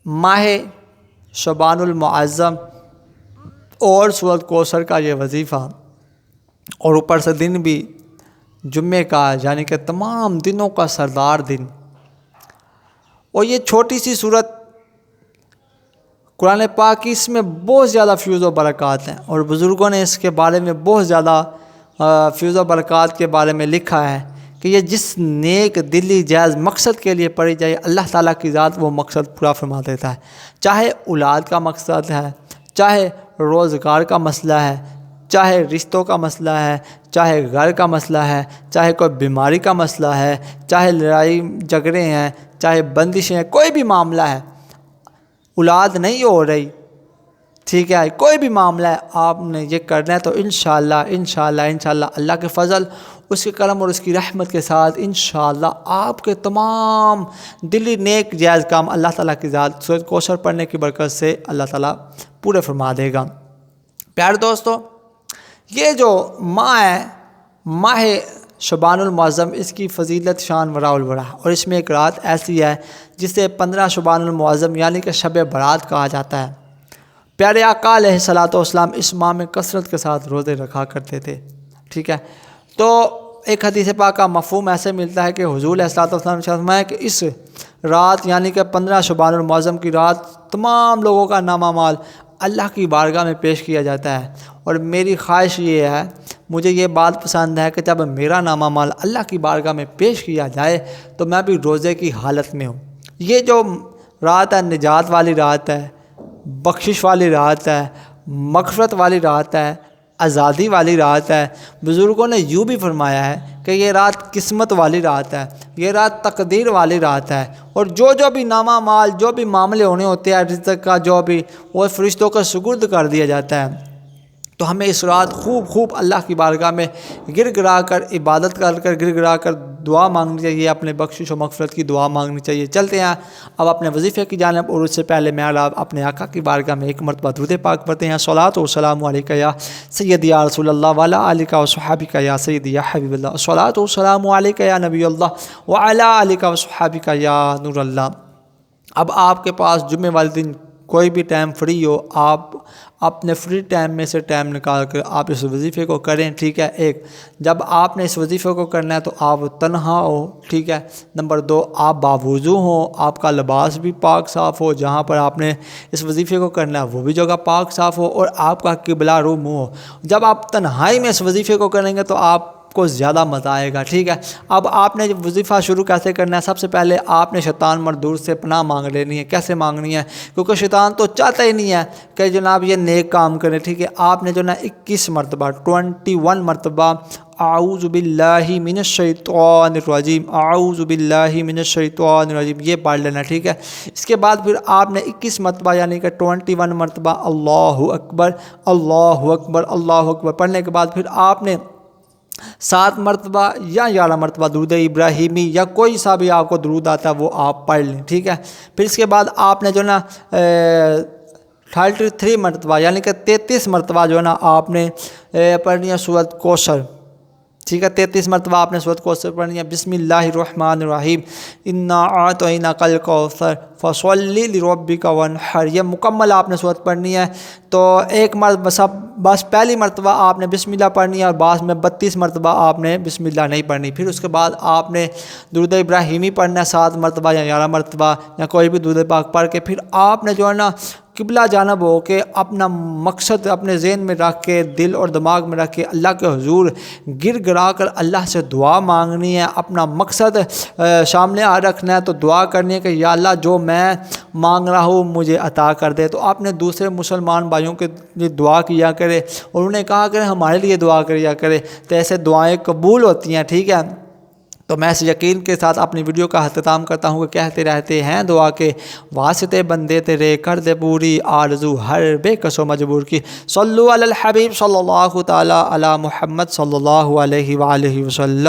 ماہ شعبان المعظم اور سورۃ کوثر کا یہ وظیفہ، اور اوپر سے دن بھی جمعے کا، یعنی کہ تمام دنوں کا سردار دن، اور یہ چھوٹی سی صورت قرآن پاک کی، اس میں بہت زیادہ فیوز و برکات ہیں، اور بزرگوں نے اس کے بارے میں بہت زیادہ فیوز و برکات کے بارے میں لکھا ہے کہ یہ جس نیک دلی جائز مقصد کے لیے پڑھی جائے، اللہ تعالیٰ کی ذات وہ مقصد پورا فرما دیتا ہے، چاہے اولاد کا مقصد ہے، چاہے روزگار کا مسئلہ ہے، چاہے رشتوں کا مسئلہ ہے، چاہے گھر کا مسئلہ ہے، چاہے کوئی بیماری کا مسئلہ ہے، چاہے لڑائی جھگڑے ہیں، چاہے بندشیں ہیں، کوئی بھی معاملہ ہے، اولاد نہیں ہو رہی، ٹھیک ہے، کوئی بھی معاملہ ہے، آپ نے یہ کرنا ہے تو انشاءاللہ اللہ کے فضل، اس کے کرم اور اس کی رحمت کے ساتھ انشاءاللہ آپ کے تمام دلی نیک جائز کام اللہ تعالیٰ کی ذات سورۃ کوثر پڑھنے کی برکت سے اللہ تعالیٰ پورے فرما دے گا۔ پیارے دوستو، یہ جو ماہ ہے، ماہ شعبان المعظم، اس کی فضیلت شان وراء الورا، اور اس میں ایک رات ایسی ہے جسے 15 شعبان المعظم یعنی کہ شب برات کہا جاتا ہے۔ پیارے آقا علیہ الصلوۃ والسلام اس ماہ میں کثرت کے ساتھ روزے رکھا کرتے تھے، ٹھیک ہے۔ تو ایک حدیث پاک کا مفہوم ایسے ملتا ہے کہ حضور علیہ الصلوۃ والسلام نے فرمایا کہ اس رات یعنی کہ 15 شعبان المعظم کی رات تمام لوگوں کا نامہ مال اللہ کی بارگاہ میں پیش کیا جاتا ہے، اور میری خواہش یہ ہے، مجھے یہ بات پسند ہے کہ جب میرا نامہ مال اللہ کی بارگاہ میں پیش کیا جائے تو میں بھی روزے کی حالت میں ہوں۔ یہ جو رات ہے نجات والی رات ہے، بخشش والی رات ہے، مغفرت والی رات ہے، آزادی والی رات ہے۔ بزرگوں نے یوں بھی فرمایا ہے کہ یہ رات قسمت والی رات ہے، یہ رات تقدیر والی رات ہے، اور جو بھی نامہ مال، جو بھی معاملے ہونے ہوتے ہیں رزق کا، جو بھی وہ فرشتوں کا سپرد کر دیا جاتا ہے۔ تو ہمیں اس رات خوب اللہ کی بارگاہ میں گر گرا کر عبادت کر گر گرا کر دعا مانگنی چاہیے، اپنے بخشش و مغفرت کی دعا مانگنی چاہیے۔ چلتے ہیں اب اپنے وظیفے کی جانب، اور اس سے پہلے میں اپنے آقا کی بارگاہ میں ایک مرتبہ درود پاک پڑھتے ہیں۔ صلاۃ و سلام علیکہ یا سیدی یا رسول اللہ وعلی آلکہ و صحابکہ یا سیدی یا حبیب اللہ، صلاۃ و سلام علیکہ یا نبی اللہ وعلی آلکہ و صحابکہ یا نور اللہ۔ اب آپ کے پاس جمعے والے دن کوئی بھی ٹائم فری ہو، آپ اپنے فری ٹائم میں سے ٹائم نکال کر آپ اس وظیفے کو کریں، ٹھیک ہے۔ ایک، جب آپ نے اس وظیفے کو کرنا ہے تو آپ تنہا ہو، ٹھیک ہے۔ نمبر 2، آپ باوضو ہوں، آپ کا لباس بھی پاک صاف ہو، جہاں پر آپ نے اس وظیفے کو کرنا ہے وہ بھی جگہ پاک صاف ہو، اور آپ کا قبلہ رو منہ ہو۔ جب آپ تنہائی میں اس وظیفے کو کریں گے تو آپ کو زیادہ مزہ آئے گا، ٹھیک ہے۔ اب آپ نے وظیفہ شروع کیسے کرنا ہے؟ سب سے پہلے آپ نے شیطان مردود سے پناہ مانگ لینی ہے۔ کیسے مانگنی ہے؟ کیونکہ شیطان تو چاہتا ہی نہیں ہے کہ جناب یہ نیک کام کرے، ٹھیک ہے۔ آپ نے جو نا 21 مرتبہ 21 مرتبہ اعوذ باللہ من الشیطان الرجیم، اعوذ باللہ من الشیطان الرجیم یہ پڑھ لینا، ٹھیک ہے۔ اس کے بعد پھر آپ نے 21 مرتبہ یعنی کہ 21 مرتبہ اللہ اکبر اللہ اکبر اللہ اکبر پڑھنے کے بعد پھر آپ نے 7 مرتبہ یا 11 مرتبہ درود ابراہیمی یا کوئی سا بھی آپ کو درود آتا ہے وہ آپ پڑھ لیں، ٹھیک ہے۔ پھر اس کے بعد آپ نے جو نا 33 مرتبہ یعنی کہ 33 مرتبہ جو ہے نا آپ نے پڑھنی ہے سورۃ کوثر، ٹھیک ہے۔ 33 مرتبہ آپ نے سورۃ کوثر پڑھنی ہے۔ بسم اللہ الرحمن الرحیم، انا اعطیناک الکوثر فصلی لربک وانحر، یہ مکمل آپ نے سورت پڑھنی ہے۔ تو ایک مرتبہ بس پہلی مرتبہ آپ نے بسم اللہ پڑھنی ہے، اور بعض میں 32 مرتبہ آپ نے بسم اللہ نہیں پڑھنی۔ پھر اس کے بعد آپ نے درود ابراہیمی پڑھنا ہے 7 مرتبہ یا 11 مرتبہ یا کوئی بھی درود پاک پڑھ کے پھر آپ نے جو ہے نا قبلہ جانب ہو کے اپنا مقصد اپنے ذہن میں رکھ کے دل اور دماغ میں رکھ کے اللہ کے حضور گر گرا کر اللہ سے دعا مانگنی ہے، اپنا مقصد سامنے رکھنا ہے۔ تو دعا کرنی ہے کہ یا اللہ جو میں مانگ رہا ہوں مجھے عطا کر دے۔ تو آپ نے دوسرے مسلمان بھائیوں کے لیے دعا کیا کرے، اور انہیں کہا کرے ہمارے لیے دعا کیا کرے، تو ایسے دعائیں قبول ہوتی ہیں، ٹھیک ہے۔ تو میں اس یقین کے ساتھ اپنی ویڈیو کا اختتام کرتا ہوں کہ کہتے رہتے ہیں دعا کے واسطے بندے تیرے کر دے پوری آرزو ہر بے کس و مجبور کی۔ صلو علی الحبیب صلی اللہ تعالی علی محمد صلی اللہ علیہ وآلہ وسلم۔